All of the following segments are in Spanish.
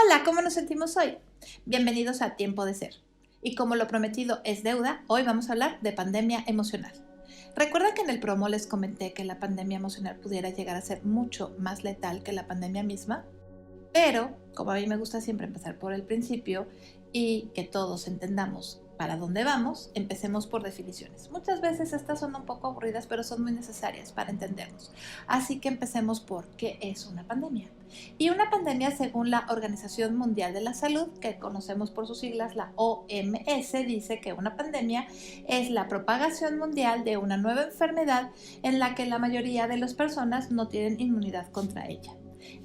Hola, ¿cómo nos sentimos hoy? Bienvenidos a Tiempo de Ser. Y como lo prometido es deuda, hoy vamos a hablar de pandemia emocional. Recuerda que en el promo les comenté que la pandemia emocional pudiera llegar a ser mucho más letal que la pandemia misma, pero como a mí me gusta siempre empezar por el principio y que todos entendamos para dónde vamos, empecemos por definiciones. Muchas veces estas son un poco aburridas, pero son muy necesarias para entendernos. Así que empecemos por qué es una pandemia. Y una pandemia, según la Organización Mundial de la Salud, que conocemos por sus siglas, la OMS, dice que una pandemia es la propagación mundial de una nueva enfermedad en la que la mayoría de las personas no tienen inmunidad contra ella.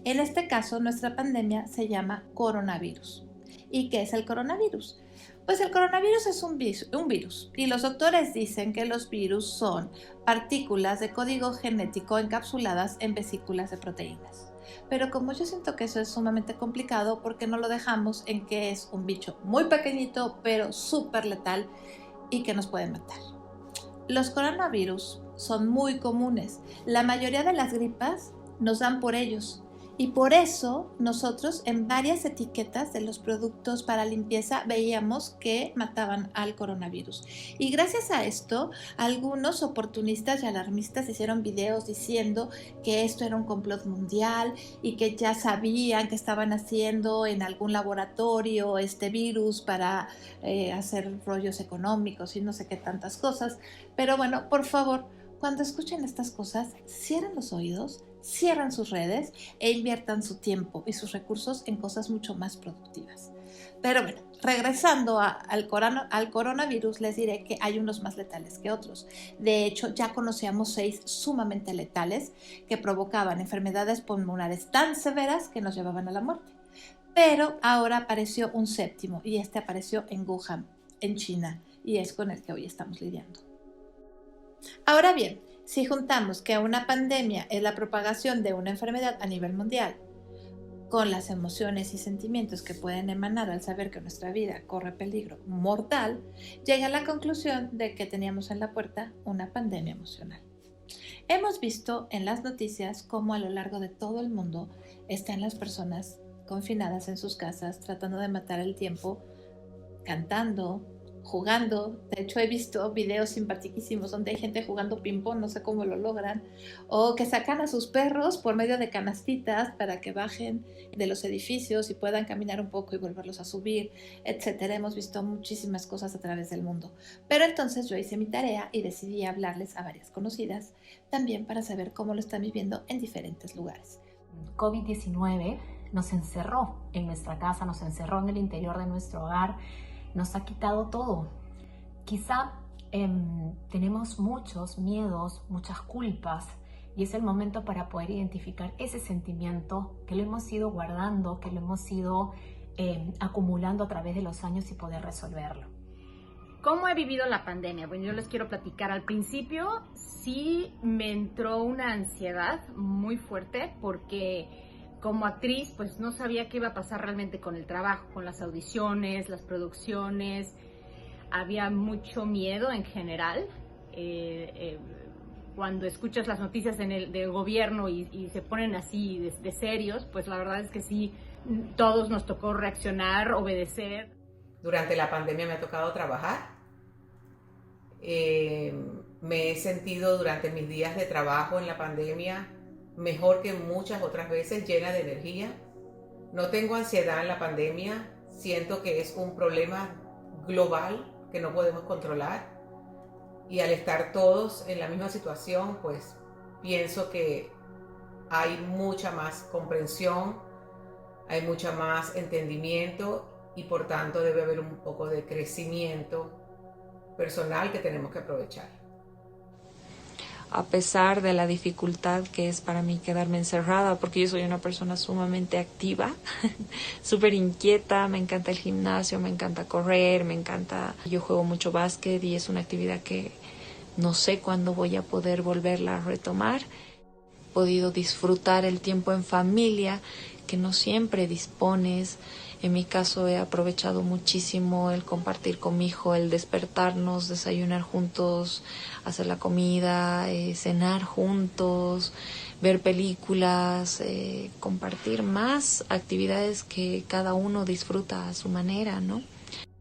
En este caso, nuestra pandemia se llama coronavirus. ¿Y qué es el coronavirus? Pues el coronavirus es un virus y los doctores dicen que los virus son partículas de código genético encapsuladas en vesículas de proteínas. Pero como yo siento que eso es sumamente complicado, ¿por qué no lo dejamos en que es un bicho muy pequeñito pero súper letal y que nos puede matar? Los coronavirus son muy comunes. La mayoría de las gripas nos dan por ellos. Y por eso nosotros en varias etiquetas de los productos para limpieza veíamos que mataban al coronavirus. Y gracias a esto, algunos oportunistas y alarmistas hicieron videos diciendo que esto era un complot mundial y que ya sabían que estaban haciendo en algún laboratorio este virus para hacer rollos económicos y no sé qué tantas cosas. Pero bueno, por favor, cuando escuchen estas cosas, cierren los oídos, cierran sus redes e inviertan su tiempo y sus recursos en cosas mucho más productivas. Pero bueno, regresando al coronavirus, les diré que hay unos más letales que otros. De hecho, ya conocíamos 6 sumamente letales que provocaban enfermedades pulmonares tan severas que nos llevaban a la muerte. Pero ahora apareció un séptimo y este apareció en Wuhan, en China, y es con el que hoy estamos lidiando. Ahora bien, si juntamos que una pandemia es la propagación de una enfermedad a nivel mundial, con las emociones y sentimientos que pueden emanar al saber que nuestra vida corre peligro mortal, llega a la conclusión de que teníamos en la puerta una pandemia emocional. Hemos visto en las noticias cómo a lo largo de todo el mundo están las personas confinadas en sus casas tratando de matar el tiempo, cantando, jugando. De hecho, he visto videos simpaticísimos donde hay gente jugando ping-pong, no sé cómo lo logran, o que sacan a sus perros por medio de canastitas para que bajen de los edificios y puedan caminar un poco y volverlos a subir, etcétera. Hemos visto muchísimas cosas a través del mundo. Pero entonces yo hice mi tarea y decidí hablarles a varias conocidas, también para saber cómo lo están viviendo en diferentes lugares. COVID-19 nos encerró en nuestra casa, nos encerró en el interior de nuestro hogar, nos ha quitado todo. Quizá tenemos muchos miedos, muchas culpas, y es el momento para poder identificar ese sentimiento que lo hemos ido guardando, que lo hemos ido acumulando a través de los años y poder resolverlo. ¿Cómo he vivido la pandemia? Bueno, yo les quiero platicar. Al principio sí me entró una ansiedad muy fuerte porque como actriz, pues no sabía qué iba a pasar realmente con el trabajo, con las audiciones, las producciones. Había mucho miedo en general. Cuando escuchas las noticias del gobierno y se ponen así de serios, pues la verdad es que sí, todos nos tocó reaccionar, obedecer. Durante la pandemia me ha tocado trabajar. Me he sentido durante mis días de trabajo en la pandemia mejor que muchas otras veces, llena de energía. No tengo ansiedad en la pandemia, siento que es un problema global que no podemos controlar, y al estar todos en la misma situación, pues pienso que hay mucha más comprensión, hay mucha más entendimiento y por tanto debe haber un poco de crecimiento personal que tenemos que aprovechar. A pesar de la dificultad que es para mí quedarme encerrada, porque yo soy una persona sumamente activa, súper inquieta, me encanta el gimnasio, me encanta correr, yo juego mucho básquet y es una actividad que no sé cuándo voy a poder volverla a retomar. He podido disfrutar el tiempo en familia, que no siempre dispones. En mi caso he aprovechado muchísimo el compartir con mi hijo, el despertarnos, desayunar juntos, hacer la comida, cenar juntos, ver películas, compartir más actividades que cada uno disfruta a su manera, ¿no?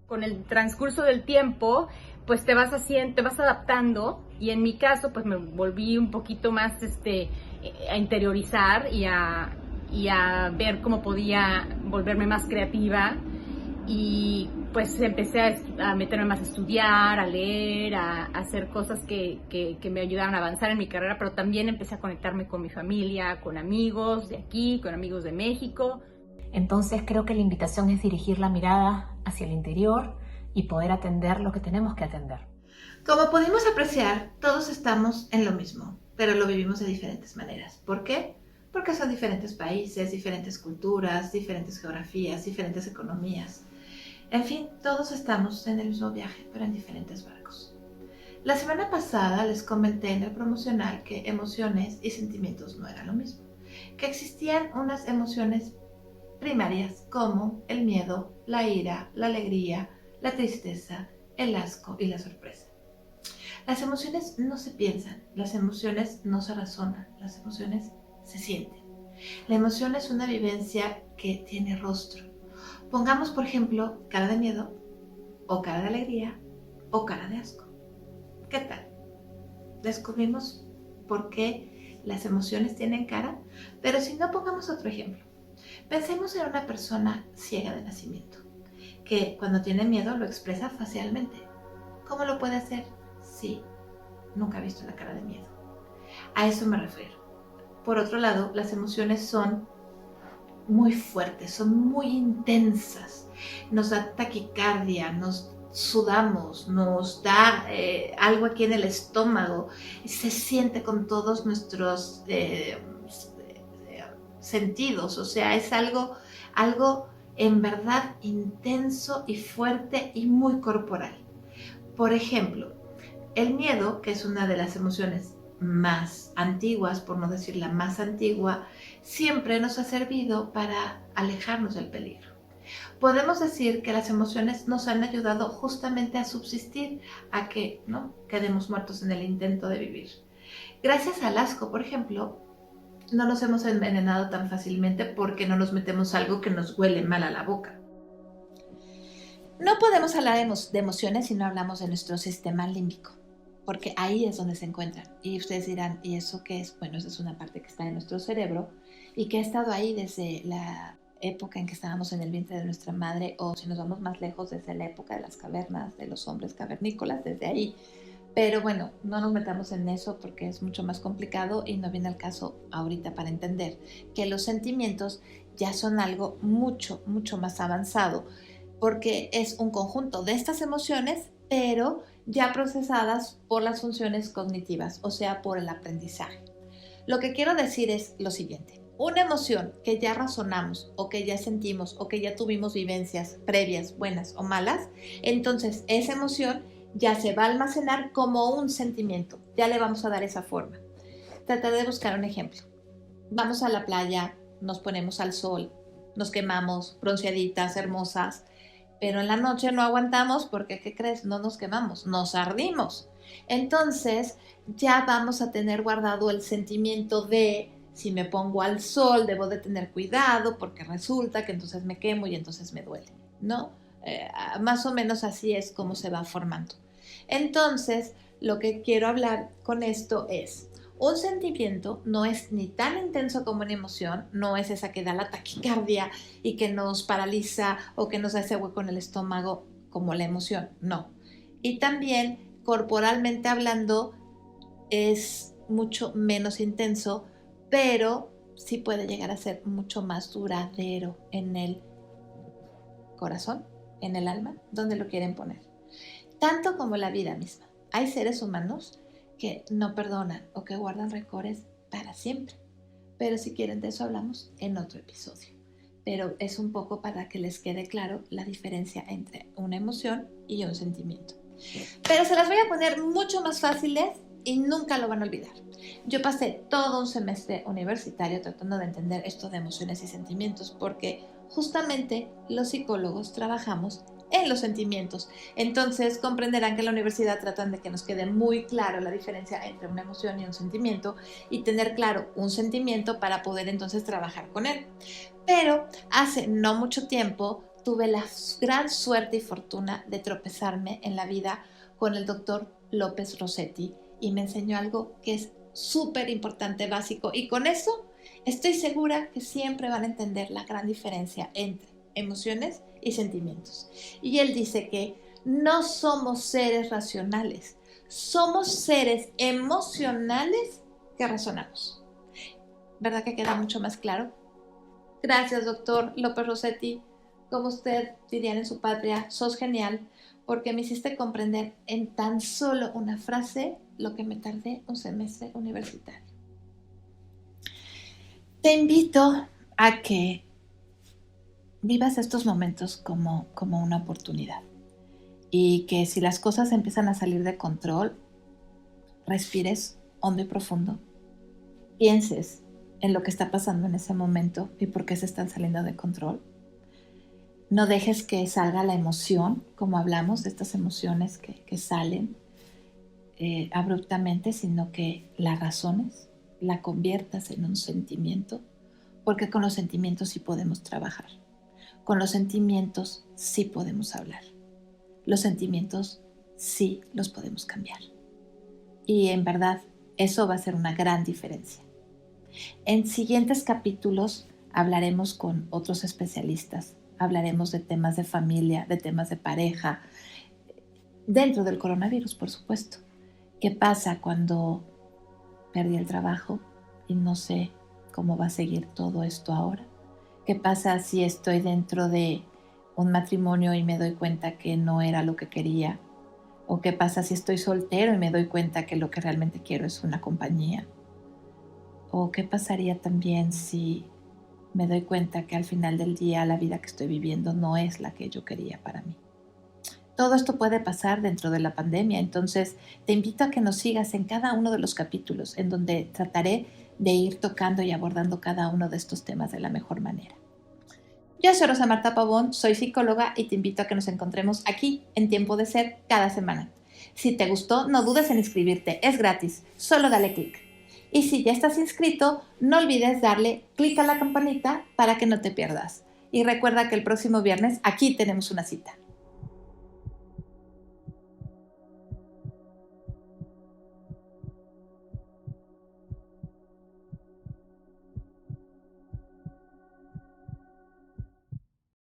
Con el transcurso del tiempo, pues te vas adaptando, y en mi caso, pues me volví un poquito más a interiorizar y a ver cómo podía volverme más creativa, y pues empecé a meterme más a estudiar, a leer, a hacer cosas que me ayudaron a avanzar en mi carrera, pero también empecé a conectarme con mi familia, con amigos de aquí, con amigos de México. Entonces creo que la invitación es dirigir la mirada hacia el interior y poder atender lo que tenemos que atender. Como pudimos apreciar, todos estamos en lo mismo, pero lo vivimos de diferentes maneras. ¿Por qué? Porque son diferentes países, diferentes culturas, diferentes geografías, diferentes economías. En fin, todos estamos en el mismo viaje, pero en diferentes barcos. La semana pasada les comenté en el promocional que emociones y sentimientos no eran lo mismo, que existían unas emociones primarias como el miedo, la ira, la alegría, la tristeza, el asco y la sorpresa. Las emociones no se piensan, las emociones no se razonan, las emociones se sienten. La emoción es una vivencia que tiene rostro. Pongamos, por ejemplo, cara de miedo, o cara de alegría, o cara de asco. ¿Qué tal? Descubrimos por qué las emociones tienen cara, pero si no, pongamos otro ejemplo. Pensemos en una persona ciega de nacimiento, que cuando tiene miedo lo expresa facialmente. ¿Cómo lo puede hacer? Sí, nunca ha visto la cara de miedo. A eso me refiero. Por otro lado, las emociones son muy fuertes, son muy intensas. Nos da taquicardia, nos sudamos, nos da algo aquí en el estómago. Se siente con todos nuestros sentidos. O sea, es algo en verdad intenso y fuerte y muy corporal. Por ejemplo, el miedo, que es una de las emociones más antiguas, por no decir la más antigua, siempre nos ha servido para alejarnos del peligro. Podemos decir que las emociones nos han ayudado justamente a subsistir, a que no quedemos muertos en el intento de vivir. Gracias al asco, por ejemplo, no nos hemos envenenado tan fácilmente porque no nos metemos algo que nos huele mal a la boca. No podemos hablar de emociones si no hablamos de nuestro sistema límbico, porque ahí es donde se encuentran. Y ustedes dirán, ¿y eso qué es? Bueno, esa es una parte que está en nuestro cerebro y que ha estado ahí desde la época en que estábamos en el vientre de nuestra madre, o si nos vamos más lejos, desde la época de las cavernas, de los hombres cavernícolas, desde ahí. Pero bueno, no nos metamos en eso porque es mucho más complicado y no viene al caso ahorita para entender que los sentimientos ya son algo mucho, mucho más avanzado, porque es un conjunto de estas emociones, pero ya procesadas por las funciones cognitivas, o sea, por el aprendizaje. Lo que quiero decir es lo siguiente: una emoción que ya razonamos o que ya sentimos o que ya tuvimos vivencias previas, buenas o malas, entonces esa emoción ya se va a almacenar como un sentimiento, ya le vamos a dar esa forma. Trataré de buscar un ejemplo. Vamos a la playa, nos ponemos al sol, nos quemamos, bronceaditas, hermosas, pero en la noche no aguantamos porque, ¿qué crees? No nos quemamos, nos ardimos. Entonces ya vamos a tener guardado el sentimiento de: si me pongo al sol debo de tener cuidado porque resulta que entonces me quemo y entonces me duele, ¿no? Más o menos así es como se va formando. Entonces, lo que quiero hablar con esto es: un sentimiento no es ni tan intenso como una emoción, no es esa que da la taquicardia y que nos paraliza o que nos da ese hueco en el estómago como la emoción, no. Y también, corporalmente hablando, es mucho menos intenso, pero sí puede llegar a ser mucho más duradero en el corazón, en el alma, donde lo quieren poner. Tanto como la vida misma. Hay seres humanos que no perdonan o que guardan rencores para siempre. Pero si quieren, de eso hablamos en otro episodio. Pero es un poco para que les quede claro la diferencia entre una emoción y un sentimiento. Pero se las voy a poner mucho más fáciles y nunca lo van a olvidar. Yo pasé todo un semestre universitario tratando de entender esto de emociones y sentimientos porque justamente los psicólogos trabajamos en los sentimientos. Entonces comprenderán que en la universidad tratan de que nos quede muy claro la diferencia entre una emoción y un sentimiento y tener claro un sentimiento para poder entonces trabajar con él. Pero hace no mucho tiempo tuve la gran suerte y fortuna de tropezarme en la vida con el doctor López Rossetti y me enseñó algo que es súper importante, básico, y con eso estoy segura que siempre van a entender la gran diferencia entre emociones y sentimientos. Y él dice que no somos seres racionales, somos seres emocionales que razonamos. ¿Verdad que queda mucho más claro? Gracias, doctor López Rossetti. Como usted dirían en su patria, sos genial, porque me hiciste comprender en tan solo una frase lo que me tardé un semestre universitario. Te invito a que vivas estos momentos como una oportunidad y que si las cosas empiezan a salir de control, respires hondo y profundo, pienses en lo que está pasando en ese momento y por qué se están saliendo de control. No dejes que salga la emoción, como hablamos de estas emociones que salen abruptamente, sino que la razones, la conviertas en un sentimiento, porque con los sentimientos sí podemos trabajar. Con los sentimientos sí podemos hablar. Los sentimientos sí los podemos cambiar. Y en verdad, eso va a ser una gran diferencia. En siguientes capítulos hablaremos con otros especialistas. Hablaremos de temas de familia, de temas de pareja, dentro del coronavirus, por supuesto. ¿Qué pasa cuando perdí el trabajo y no sé cómo va a seguir todo esto ahora? ¿Qué pasa si estoy dentro de un matrimonio y me doy cuenta que no era lo que quería? ¿O qué pasa si estoy soltero y me doy cuenta que lo que realmente quiero es una compañía? ¿O qué pasaría también si me doy cuenta que al final del día la vida que estoy viviendo no es la que yo quería para mí? Todo esto puede pasar dentro de la pandemia, entonces te invito a que nos sigas en cada uno de los capítulos en donde trataré de ir tocando y abordando cada uno de estos temas de la mejor manera. Yo soy Rosa Marta Pavón, soy psicóloga y te invito a que nos encontremos aquí en Tiempo de Ser cada semana. Si te gustó, no dudes en inscribirte, es gratis, solo dale clic. Y si ya estás inscrito, no olvides darle clic a la campanita para que no te pierdas. Y recuerda que el próximo viernes aquí tenemos una cita.